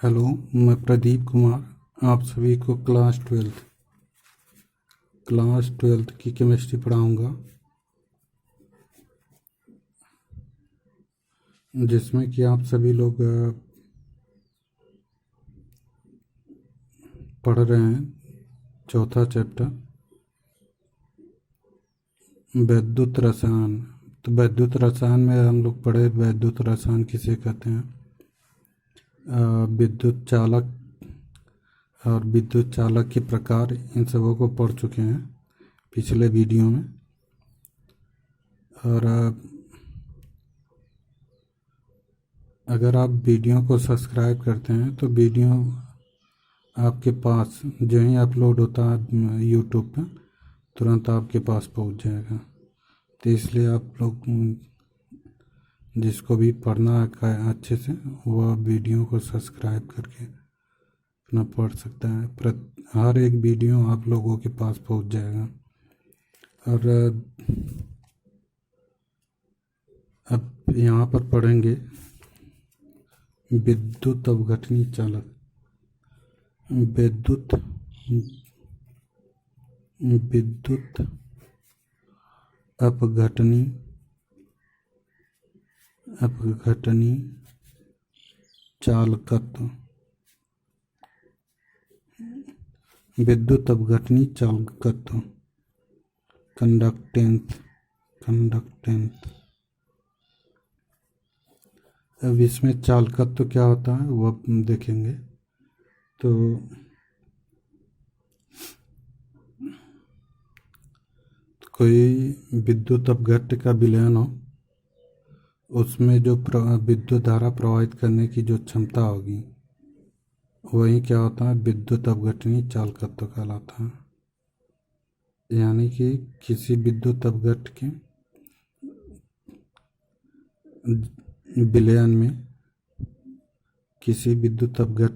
Hello, मैं प्रदीप कुमार आप सभी को क्लास ट्वेल्थ की केमिस्ट्री पढ़ाऊंगा, जिसमें कि आप सभी लोग पढ़ रहे हैं चौथा चैप्टर वैद्युत रसायन। तो वैद्युत रसायन में हम लोग पढ़े वैद्युत रसायन किसे कहते हैं, विद्युत चालक और विद्युत चालक के प्रकार, इन सबों को पढ़ चुके हैं पिछले वीडियो में। और अगर आप वीडियो को सब्सक्राइब करते हैं तो वीडियो आपके पास जो ही अपलोड होता है यूट्यूब पर तुरंत आपके पास पहुंच जाएगा। तो इसलिए आप लोग जिसको भी पढ़ना है अच्छे से वह वीडियो को सब्सक्राइब करके अपना पढ़ सकता है। हर एक वीडियो आप लोगों के पास पहुंच जाएगा। और अब यहाँ पर पढ़ेंगे विद्युत अपघटनी चालक। विद्युत अपघटनी चालकत्व। विद्युत अपघटनी चालकत्व कंडक्टेंस। अब इसमें चालकत्व क्या होता है वो अब देखेंगे। तो कोई विद्युत अपघट्य का विलयन हो, उसमें जो विद्युत धारा प्रवाहित करने की जो क्षमता होगी वही क्या होता है, विद्युत अपघटनी चालकत्व कहलाता है। यानी कि किसी विद्युत अपघट्य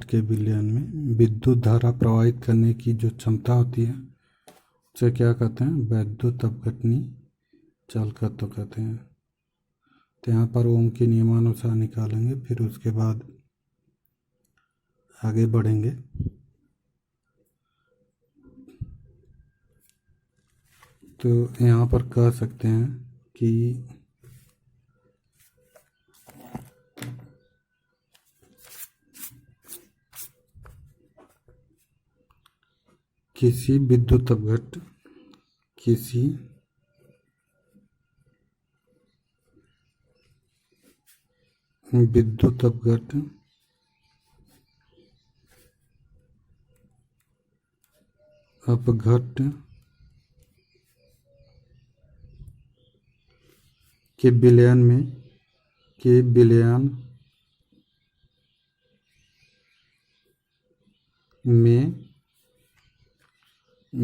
के विलयन में विद्युत धारा प्रवाहित करने की जो क्षमता होती है उसे क्या कहते हैं, वैद्युत अपघटनी चालकत्व कहते हैं। तो यहाँ पर ओम के नियमानुसार निकालेंगे, फिर उसके बाद आगे बढ़ेंगे। तो यहाँ पर कह सकते हैं कि किसी विद्युत अपघट्य के विलयन में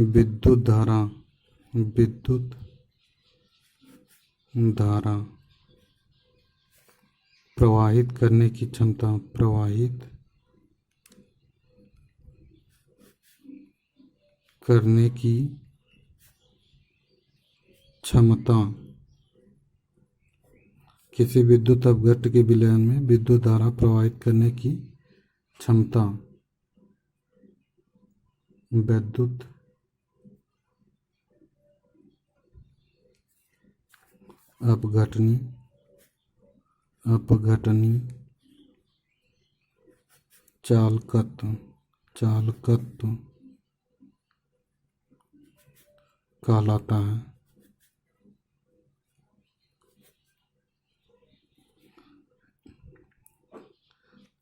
विद्युत धारा प्रवाहित करने की क्षमता किसी विद्युत अपघट्य के विलयन में विद्युत धारा प्रवाहित करने की क्षमता वैद्युत अपघटनी चालकत्व कहलाता है।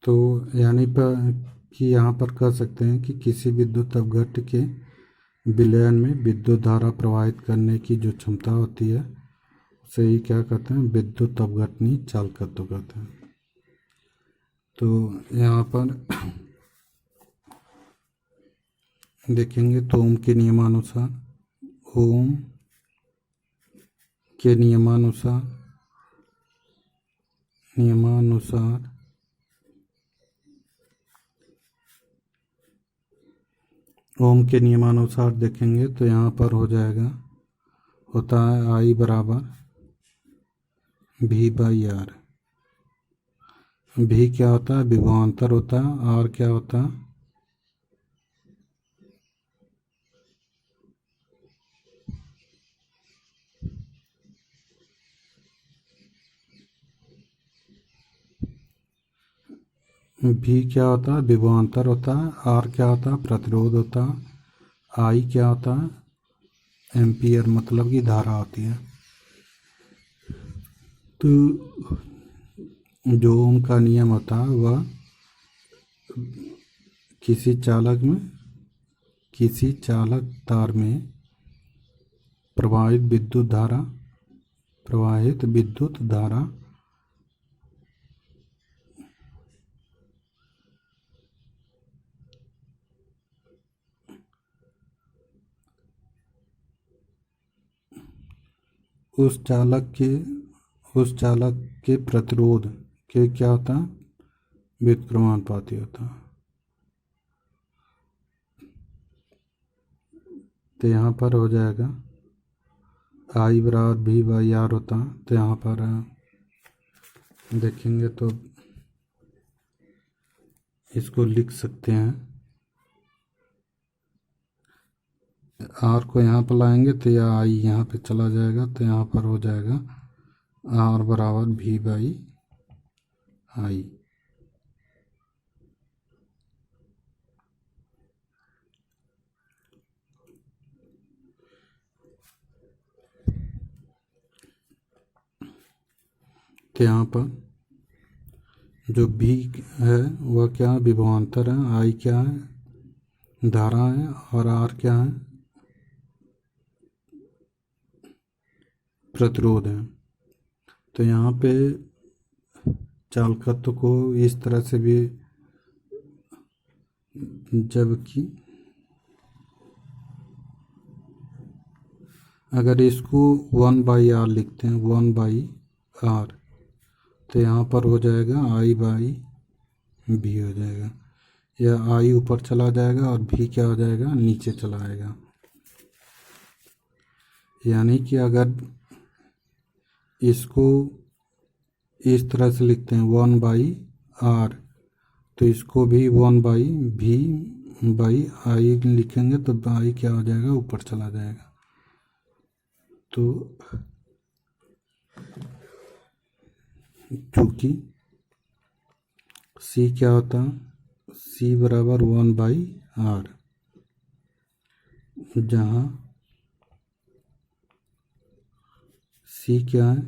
तो यानी कि यहाँ पर कह सकते हैं कि किसी विद्युत अपघट्य के विलयन में विद्युत धारा प्रवाहित करने की जो क्षमता होती है उसे ही क्या कहते हैं, विद्युत अपघटनी चालकत्व कहते हैं। तो यहाँ पर देखेंगे तो ओम के नियमानुसार ओम के नियमानुसार देखेंगे तो यहाँ पर हो जाएगा, होता है I बराबर V/R। भी क्या होता है, विभवांतर होता है। आर क्या होता है, भी क्या होता है, विभवांतर होता है। आर क्या होता है, प्रतिरोध होता है। आई क्या होता है, एम्पियर मतलब की धारा होती है। तो जो ओम का नियम होता है वह किसी चालक में, किसी चालक तार में प्रवाहित विद्युत धारा उस चालक के प्रतिरोध के क्या होता है, व्युत्क्रमानुपाती होता है। तो यहाँ पर हो जाएगा आई बराबर भी बाई आर होता है। तो यहाँ पर देखेंगे तो इसको लिख सकते हैं, आर को यहाँ पर लाएंगे तो यह आई यहाँ पे चला जाएगा। तो यहाँ पर हो जाएगा आर बराबर भी बाई आई। तो यहाँ पर जो भी है वह क्या है, विभवांतर है। आई क्या है, धारा है। और आर क्या है, प्रतिरोध है। तो यहाँ पे चालकत्व को इस तरह से भी, जबकि अगर इसको 1/r लिखते हैं, 1/r, तो यहाँ पर हो जाएगा आई बाई भी हो जाएगा। यह आई ऊपर चला जाएगा और भी क्या हो जाएगा, नीचे चला आएगा। यानी कि अगर इसको इस तरह से लिखते हैं 1/r, तो इसको भी 1/v/आई लिखेंगे तो आई क्या हो जाएगा, ऊपर चला जाएगा। तो चूँकि C क्या होता है, C बराबर 1/r, जहाँ C क्या है,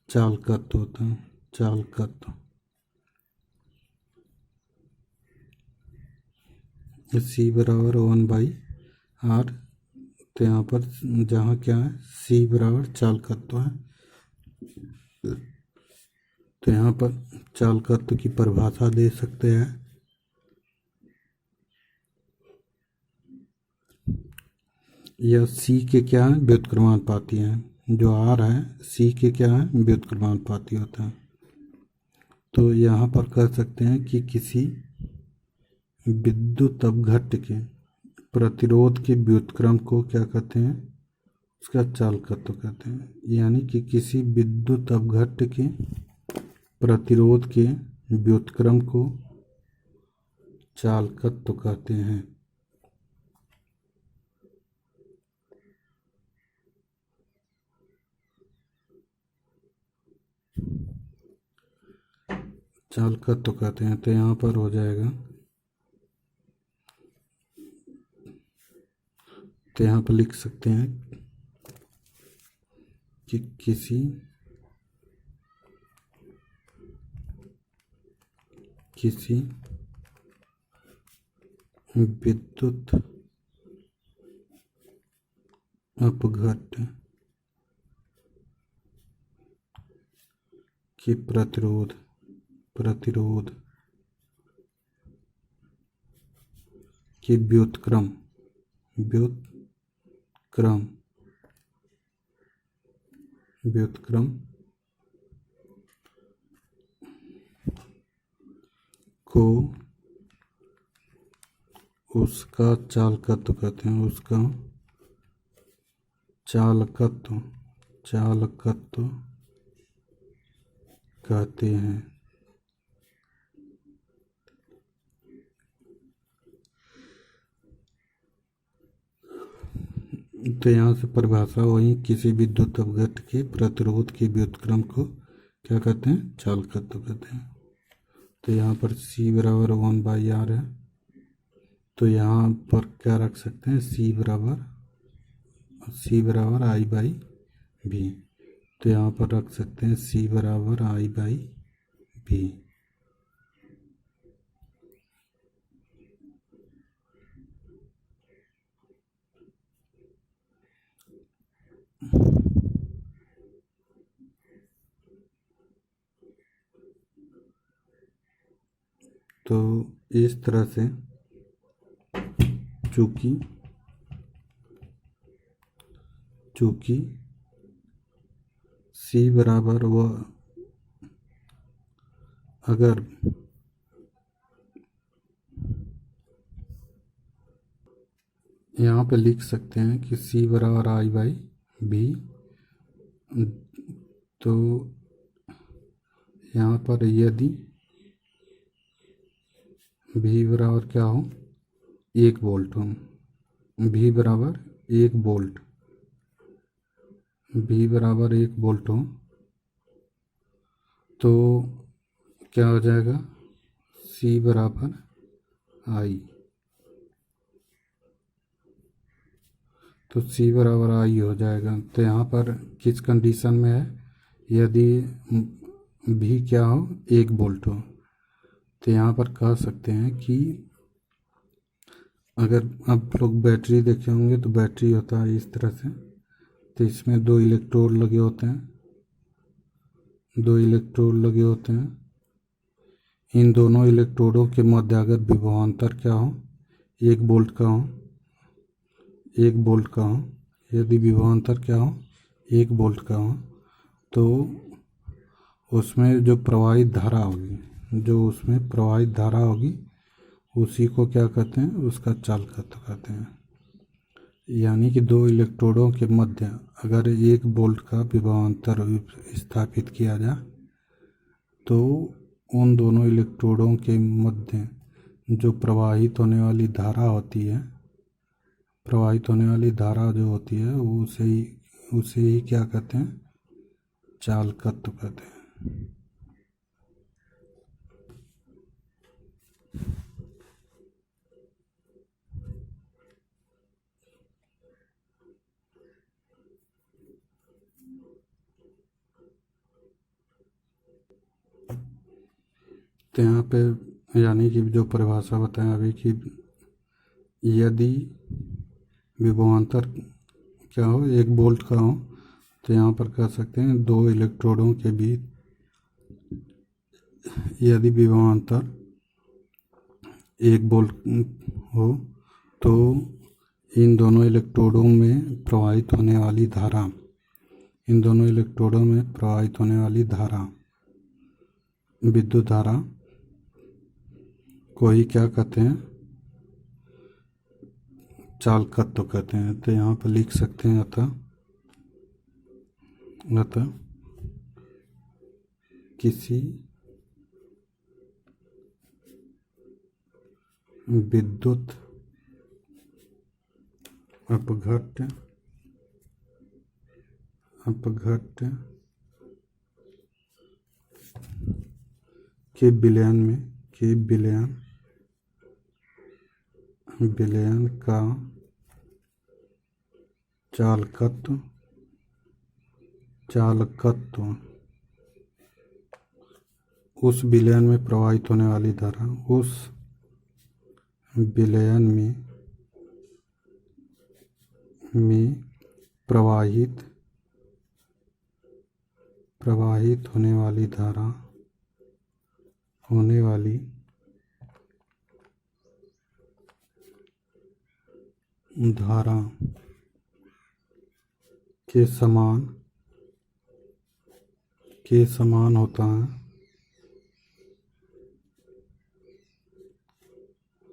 चालकत्व होता है, चालकत्व। C बराबर 1/r। तो यहाँ पर जहाँ क्या है, C बराबर चालकत्व है, तो यहाँ पर चालकत्व की परिभाषा दे सकते हैं। यह C के क्या है, व्युत्क्रमानुपाती है। जो R है C के क्या है, व्युत्क्रमानुपाती होता है। तो यहाँ पर कह सकते हैं कि किसी विद्युत अपघट्य के प्रतिरोध के व्युत्क्रम को क्या कहते हैं, उसका चालकत्व कहते हैं। यानी कि किसी विद्युत अपघट्य के प्रतिरोध के व्युत्क्रम को चालकत्व कहते हैं। चालकत्व कहते हैं। तो यहाँ पर हो जाएगा, तो यहाँ पर लिख सकते हैं कि किसी विद्युत अपघट्य के प्रतिरोध के व्युत्क्रम को उसका चालकत्व कहते हैं, उसका चालकत्व कहते हैं। तो यहाँ से परिभाषा वही, किसी विद्युत अपघट्ट के प्रतिरोध के व्युत्क्रम को क्या कहते हैं, चालकत्व कहते हैं। तो यहाँ पर C बराबर 1/r है, तो यहाँ पर क्या रख सकते हैं, C बराबर I/V। तो यहाँ पर रख सकते हैं C बराबर I/V। तो इस तरह से चूँकि C बराबर वो, अगर यहाँ पे लिख सकते हैं कि C बराबर I/V, तो यहाँ पर यदि V बराबर क्या हो, 1 वोल्ट हो, V बराबर 1 वोल्ट, V बराबर 1 वोल्ट हो, तो क्या हो जाएगा, C बराबर I, तो C बराबर I हो जाएगा। तो यहाँ पर किस कंडीशन में है, यदि V क्या हो, 1 वोल्ट हो, तो यहाँ पर कह सकते हैं कि अगर आप लोग बैटरी देखे होंगे तो बैटरी होता है इस तरह से, तो इसमें 2 इलेक्ट्रोड लगे होते हैं, 2 इलेक्ट्रोड लगे होते हैं। इन दोनों इलेक्ट्रोडों के मध्य अगर विभवांतर क्या हो, 1 वोल्ट का हो, 1 वोल्ट का हो, यदि विभवांतर क्या हो, 1 वोल्ट का हो, तो उसमें जो प्रवाहित धारा होगी, उसी को क्या कहते हैं, उसका चालकत्व कहते हैं। यानी कि 2 इलेक्ट्रोडों के मध्य अगर 1 वोल्ट का विभवांतर स्थापित किया जाए, तो उन दोनों इलेक्ट्रोडों के मध्य जो प्रवाहित होने वाली धारा जो होती है, उसे ही क्या कहते हैं, चालकत्व कहते हैं। तो यहाँ पे यानी कि जो परिभाषा बताएं अभी कि यदि विभवांतर क्या हो, 1 वोल्ट का हो, तो यहाँ पर कह सकते हैं 2 इलेक्ट्रोडों के बीच यदि विभवांतर 1 वोल्ट हो, तो इन दोनों इलेक्ट्रोडों में प्रवाहित होने वाली धारा, विद्युत धारा को ही क्या कहते हैं, चालकत्व कहते हैं। तो यहाँ पर लिख सकते हैं अतः किसी विद्युत अपघट्ट के विलयन का चालकत्व उस विलयन में प्रवाहित होने वाली धारा, उस विलयन में प्रवाहित होने वाली धारा के समान होता है,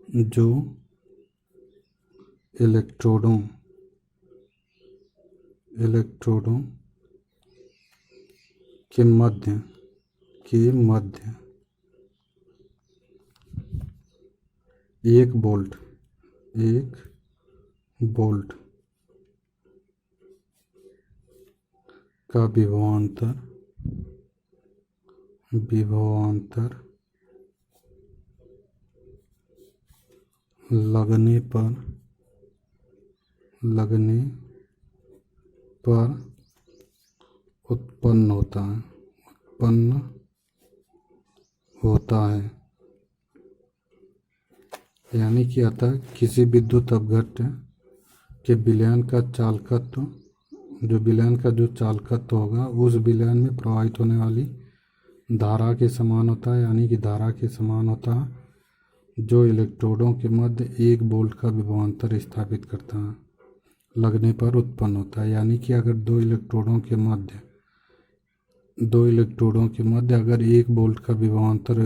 जो इलेक्ट्रोडों के मध्य 1 वोल्ट का विभवांतर लगने पर उत्पन्न होता है। यानी कि अतः किसी विद्युत अपघट्य के विलयन का चालकत्व, जो विलयन का जो चालकत्व होगा उस विलयन में प्रवाहित होने वाली धारा के समान होता है। यानी कि धारा के समान होता है जो इलेक्ट्रोडों के मध्य 1 वोल्ट का विभवांतर स्थापित करता है, लगने पर उत्पन्न होता है। यानी कि अगर दो इलेक्ट्रोडों के मध्य अगर 1 वोल्ट का विभवांतर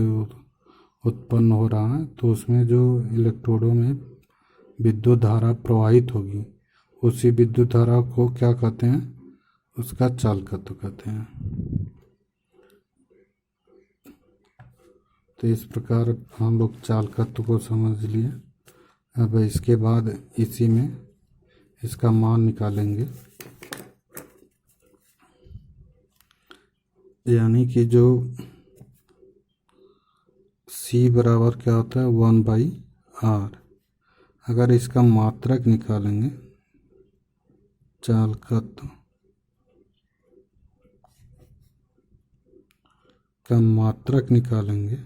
उत्पन्न हो रहा है तो उसमें जो इलेक्ट्रोडों में विद्युत धारा प्रवाहित होगी उसी विद्युत धारा को क्या कहते हैं, उसका चालकत्व कहते हैं। तो इस प्रकार हम लोग चालकत्व को समझ लिए। अब इसके बाद इसी में इसका मान निकालेंगे। यानी कि जो C बराबर क्या होता है 1/r। अगर इसका मात्रक निकालेंगे, चालकत्व का मात्रक निकालेंगे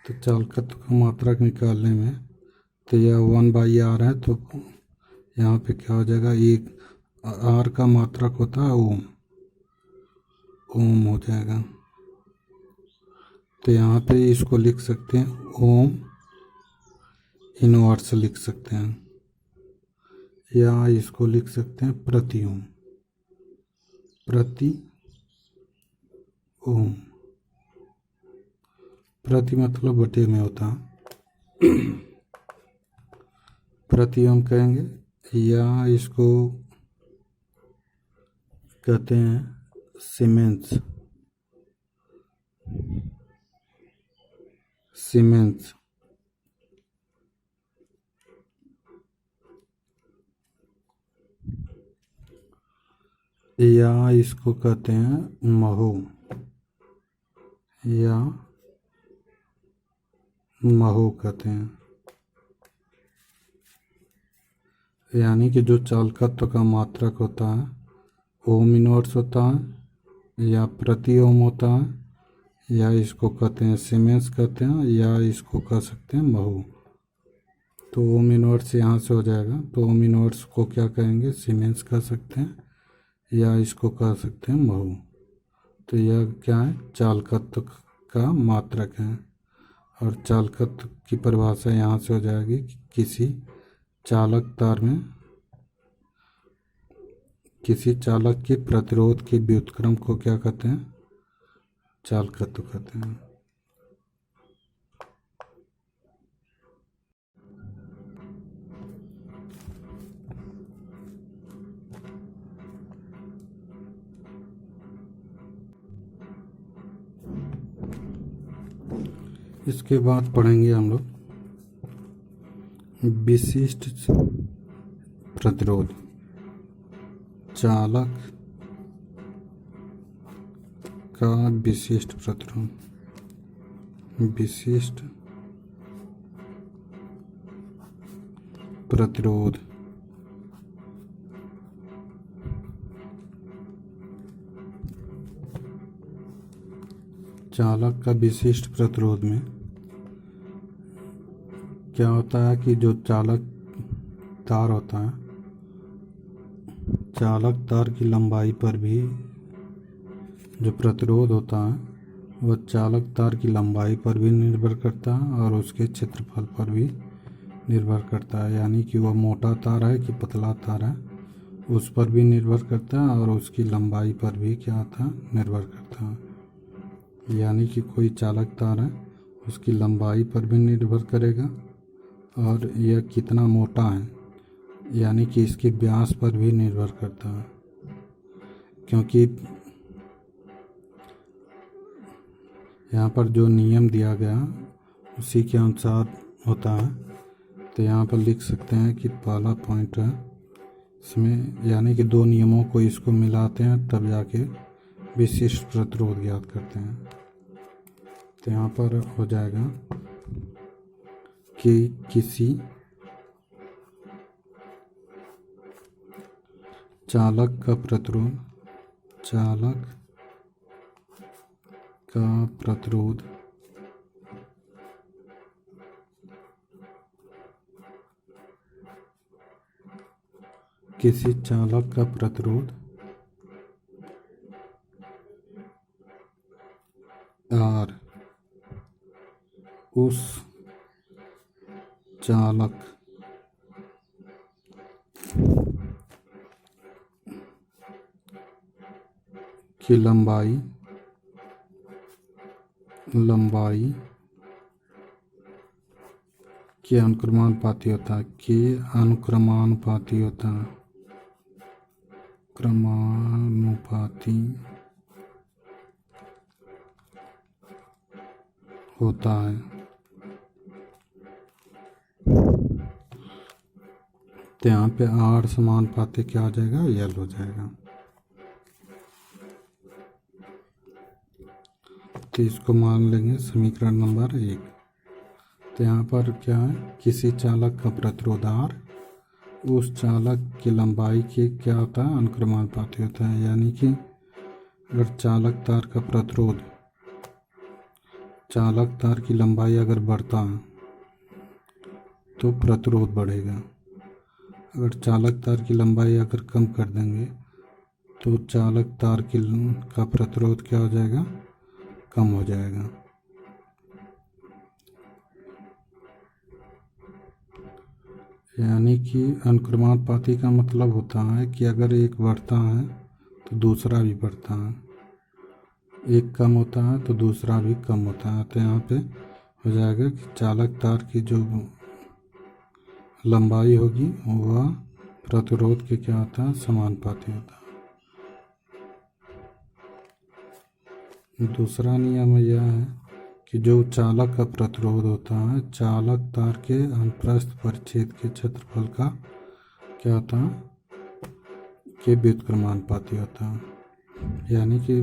तो चालकत्व का मात्रक निकालने में तो यह 1/r है, तो यहाँ पे क्या हो जाएगा, एक r का मात्रक होता है ओम हो जाएगा। तो यहाँ पे इसको लिख सकते हैं ओम इनवर्स लिख सकते हैं, या इसको लिख सकते हैं प्रति ओम। प्रति मतलब बटे में होता है, प्रति ओम कहेंगे, या इसको कहते हैं सीमेंस। या इसको कहते हैं महो कहते हैं। यानी कि जो चालकत्व का मात्रक होता है ओम इनवर्स होता है, या प्रति ओम होता है, या इसको कहते हैं सीमेंस कहते हैं, या इसको कह सकते हैं महो। तो ओम इनवर्स यहाँ से हो जाएगा, तो ओम इनवर्स को क्या कहेंगे, सीमेंस कह सकते हैं, या इसको कह सकते हैं महो। तो यह क्या है, चालकत्व का मात्रक है। और चालकत्व की परिभाषा यहाँ से हो जाएगी कि किसी चालक के प्रतिरोध के व्युत्क्रम को क्या कहते हैं, चालकत्व कहते हैं। इसके बाद पढ़ेंगे हम लोग विशिष्ट प्रतिरोध। चालक का विशिष्ट प्रतिरोध। चालक का विशिष्ट प्रतिरोध में क्या होता है कि जो चालक तार होता है, चालक तार की लंबाई पर भी जो प्रतिरोध होता है वह चालक तार की लंबाई पर भी निर्भर करता है और उसके क्षेत्रफल पर भी निर्भर करता है। यानी कि वह मोटा तार है कि पतला तार है उस पर भी निर्भर करता है, और उसकी लंबाई पर भी क्या होता है, निर्भर करता है। यानी कि कोई चालक तार है उसकी लंबाई पर भी निर्भर करेगा, और यह कितना मोटा है यानी कि इसके व्यास पर भी निर्भर करता है। क्योंकि यहाँ पर जो नियम दिया गया उसी के अनुसार होता है। तो यहाँ पर लिख सकते हैं कि पहला पॉइंट है इसमें यानी कि दो नियमों को इसको मिलाते हैं तब जाके विशिष्ट प्रतिरोध ज्ञात करते हैं। तो यहाँ पर हो जाएगा कि किसी चालक का प्रतिरोध किसी चालक का प्रतिरोध R उस चालक की लंबाई के अनुक्रमानुपाती होता है क्रमानुपाती होता है। तो यहाँ पे R समानुपाती क्या हो जाएगा, L हो जाएगा। तो इसको मान लेंगे समीकरण नंबर 1। तो यहाँ पर क्या है, किसी चालक का प्रतिरोध R उस चालक की लंबाई के क्या होता है, अनुक्रमानुपाती होता है। यानी कि अगर चालक तार का प्रतिरोध, चालक तार की लंबाई अगर बढ़ता है तो प्रतिरोध बढ़ेगा। अगर चालक तार की लंबाई अगर कम कर देंगे तो चालक तार का प्रतिरोध क्या हो जाएगा, कम हो जाएगा। यानी कि अनुक्रमानुपाती का मतलब होता है कि अगर एक बढ़ता है तो दूसरा भी बढ़ता है, एक कम होता है तो दूसरा भी कम होता है। तो यहाँ पे हो जाएगा कि चालक तार की जो लंबाई होगी वह प्रतिरोध के क्या होता है, समानुपाती होता है। दूसरा नियम यह है कि जो चालक का प्रतिरोध होता है चालक तार के अनुप्रस्थ परिच्छेद के क्षेत्रफल का क्या होता है, के व्युत्क्रमानुपाती होता है। यानी कि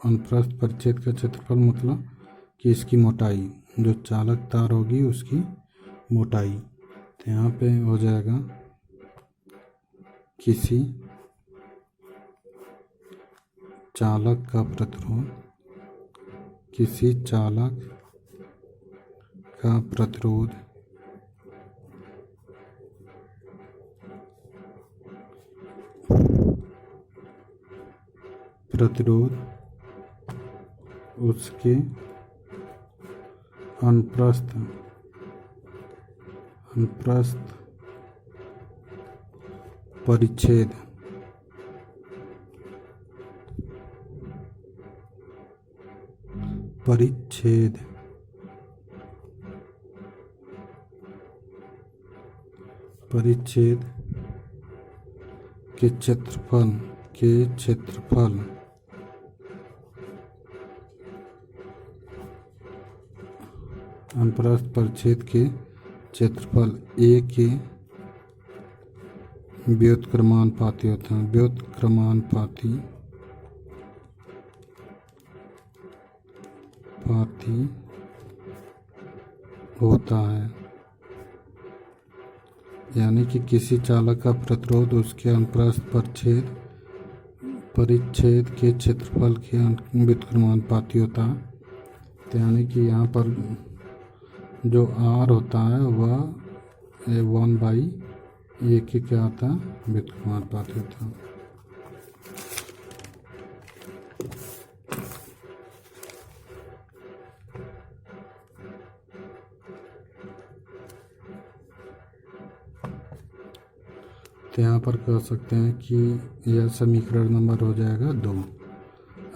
अनुप्रस्थ परिच्छेद का क्षेत्रफल मतलब कि इसकी मोटाई, जो चालक तार होगी उसकी मोटाई। तो यहाँ पे हो जाएगा किसी चालक का प्रतिरोध, किसी चालक का प्रतिरोध उसके अनुप्रस्थ परिच्छेद के क्षेत्रफल अनुप्रस्थ परिच्छेद के क्षेत्रफल A के व्युत्क्रमानुपाती होता है। व्युत्क्रमानुपाती होता है। यानी कि किसी चालक का प्रतिरोध उसके अनुप्रस्थ परिच्छेद के क्षेत्रफल के व्युत्क्रमानुपाती होता है। तो यानी कि यहाँ पर जो R होता है वह 1/A के क्या होता है, व्युत्क्रमानुपाती होता है। तो यहाँ पर कह सकते हैं कि यह समीकरण नंबर हो जाएगा 2।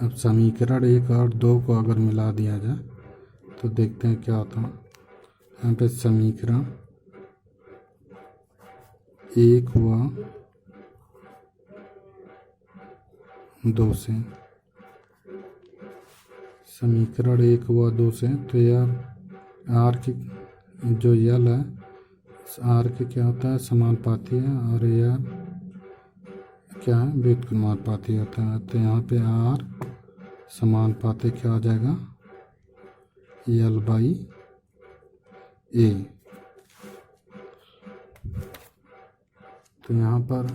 अब समीकरण 1 और 2 को अगर मिला दिया जाए तो देखते हैं क्या होता है। यहाँ पे समीकरण 1 व 2 से, समीकरण 1 व 2 से तो यह R की जो L है R के क्या होता है, समानुपाती है, और यह क्या है, व्युत्क्रमानुपाती होता है। तो यहाँ पे R समानुपाती क्या हो जाएगा, L/A। तो यहाँ पर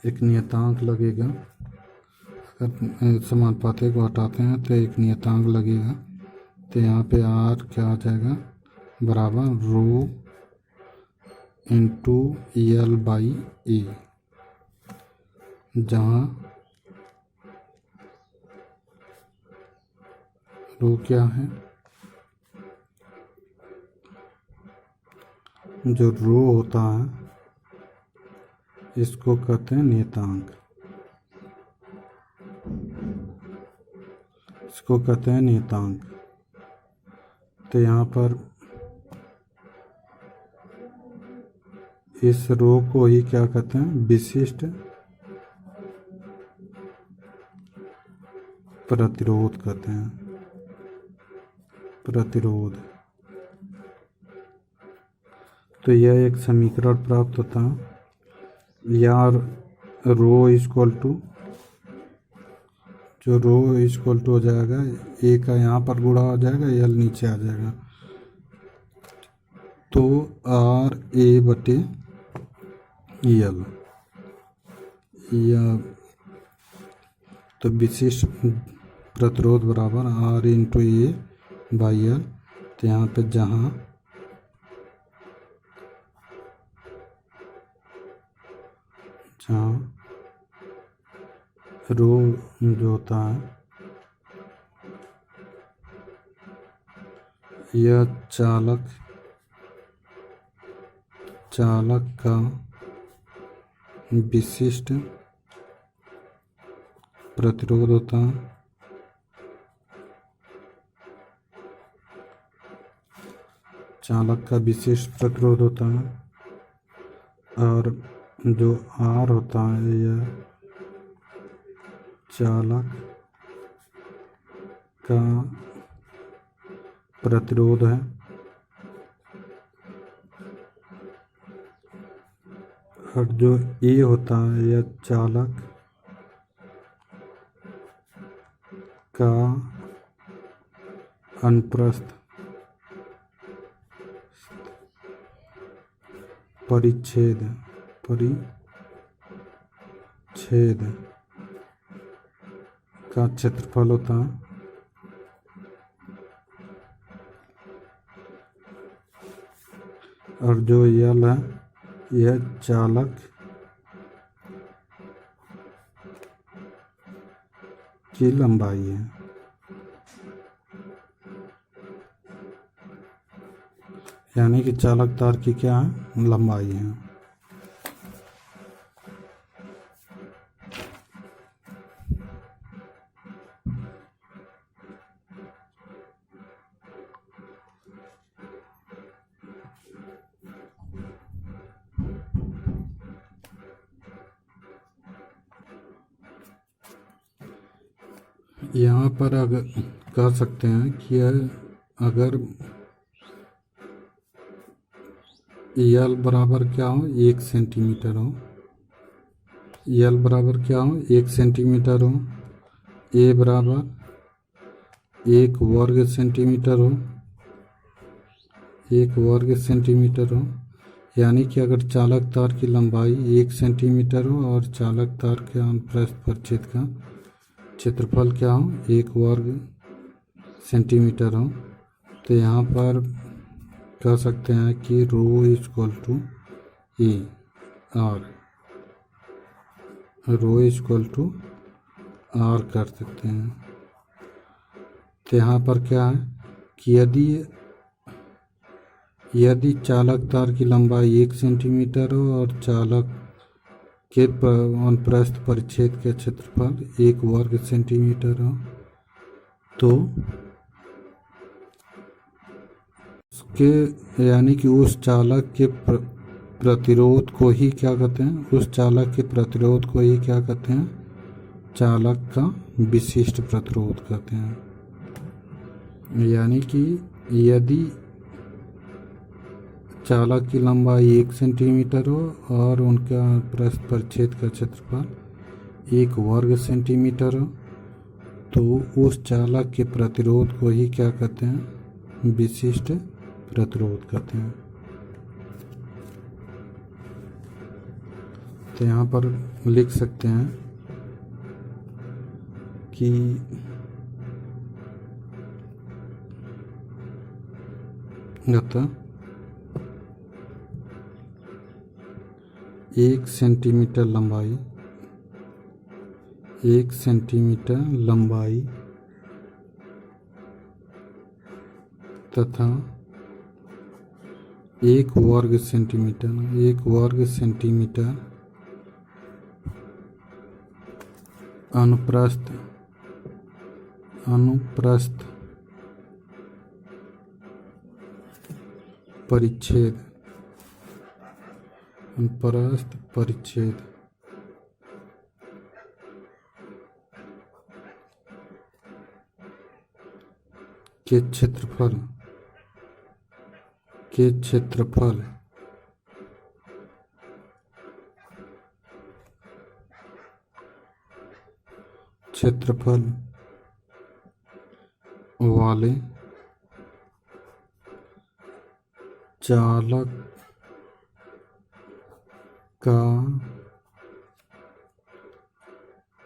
एक नियतांक लगेगा, अगर समानुपाती को हटाते हैं तो एक नियतांक लगेगा। तो यहाँ पे R क्या हो जाएगा, बराबर रो इंटू L/A, जहाँ रो क्या है, जो रो होता है इसको कहते हैं नियतांक, इसको कहते हैं नियतांक। तो यहाँ पर इस रो को ही क्या कहते हैं, विशिष्ट प्रतिरोध कहते हैं, प्रतिरोध। तो यह एक समीकरण प्राप्त होता है, या रो इक्वल टू, जो रो इक्वल टू हो जाएगा ए का यहाँ पर गुणा हो जाएगा, एल नीचे आ जाएगा, तो RA/L, या तो विशिष्ट प्रतिरोध बराबर R × A/L। तो यहाँ पे जहाँ रो जो होता है यह चालक का विशिष्ट प्रतिरोध होता है, चालक का विशिष्ट प्रतिरोध होता है। और जो R होता है यह चालक का प्रतिरोध है, और जो A होता है यह चालक का अनुप्रस्थ परिच्छेद का क्षेत्रफल होता है। और जो L है यह चालक की लंबाई है, यानी कि चालक तार की क्या है, लंबाई है। यहाँ पर अगर कह सकते हैं कि अगर L बराबर क्या हो, 1 सेंटीमीटर हो, L बराबर क्या हो, 1 सेंटीमीटर हो, A बराबर 1 वर्ग सेंटीमीटर हो, 1 वर्ग सेंटीमीटर हो, यानी कि अगर चालक तार की लंबाई 1 सेंटीमीटर हो और चालक तार के अनुप्रस्थ परिच्छेद का क्षेत्रफल क्या हो, 1 वर्ग सेंटीमीटर हो, तो यहाँ पर कह सकते हैं कि rho equal to E R, rho equal to R कर सकते हैं। तो यहाँ पर क्या है कि यदि चालक तार की लंबाई 1 सेंटीमीटर हो और चालक के अनुप्रस्थ परिच्छेद के क्षेत्रफल 1 वर्ग सेंटीमीटर हो, तो उसके यानी कि उस चालक के प्रतिरोध को ही क्या कहते हैं, उस चालक के प्रतिरोध को ही क्या कहते हैं, चालक का विशिष्ट प्रतिरोध कहते हैं। यानी कि यदि चालक की लंबाई 1 सेंटीमीटर हो और उनका पृष्ठ परिच्छेद का क्षेत्रफल 1 वर्ग सेंटीमीटर हो, तो उस चालक के प्रतिरोध को ही क्या कहते हैं? विशिष्ट प्रतिरोध कहते हैं। तो यहाँ पर लिख सकते हैं कि अतः 1 सेंटीमीटर लंबाई तथा 1 वर्ग सेंटीमीटर अनुप्रस्थ परिच्छेद के क्षेत्रफल वाले चालक का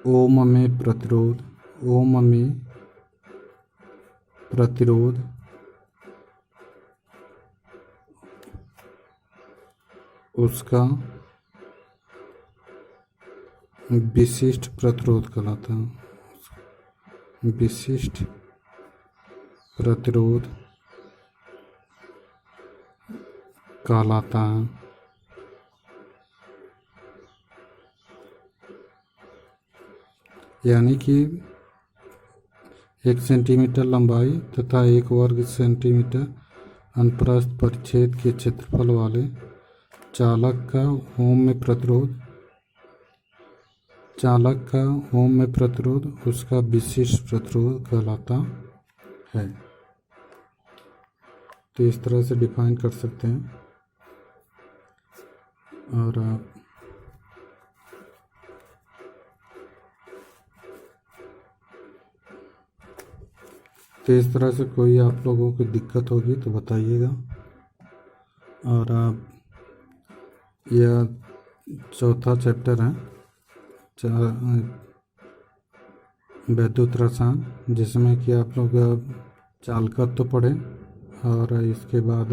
ओम में प्रतिरोध उसका विशिष्ट प्रतिरोध कहलाता है। विशिष्ट प्रतिरोध कहलाता है। यानी कि 1 सेंटीमीटर लंबाई तथा 1 वर्ग सेंटीमीटर अनुप्रस्थ परिच्छेद के क्षेत्रफल वाले चालक का ओम में प्रतिरोध उसका विशिष्ट प्रतिरोध कहलाता है। तो इस तरह से डिफाइन कर सकते हैं। और तो इस तरह से कोई आप लोगों को दिक्कत होगी तो बताइएगा। और यह चौथा चैप्टर है वैद्युत रसायन, जिसमें कि आप लोग चालकत्व तो पढ़े और इसके बाद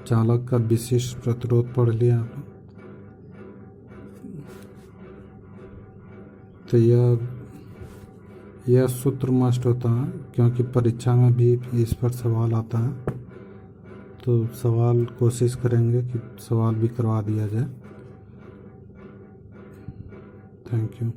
चालक का विशिष्ट प्रतिरोध पढ़ लिया आप। तो यह सूत्र मस्ट होता है, क्योंकि परीक्षा में भी इस पर सवाल आता है। तो सवाल कोशिश करेंगे कि सवाल भी करवा दिया जाए। Thank you.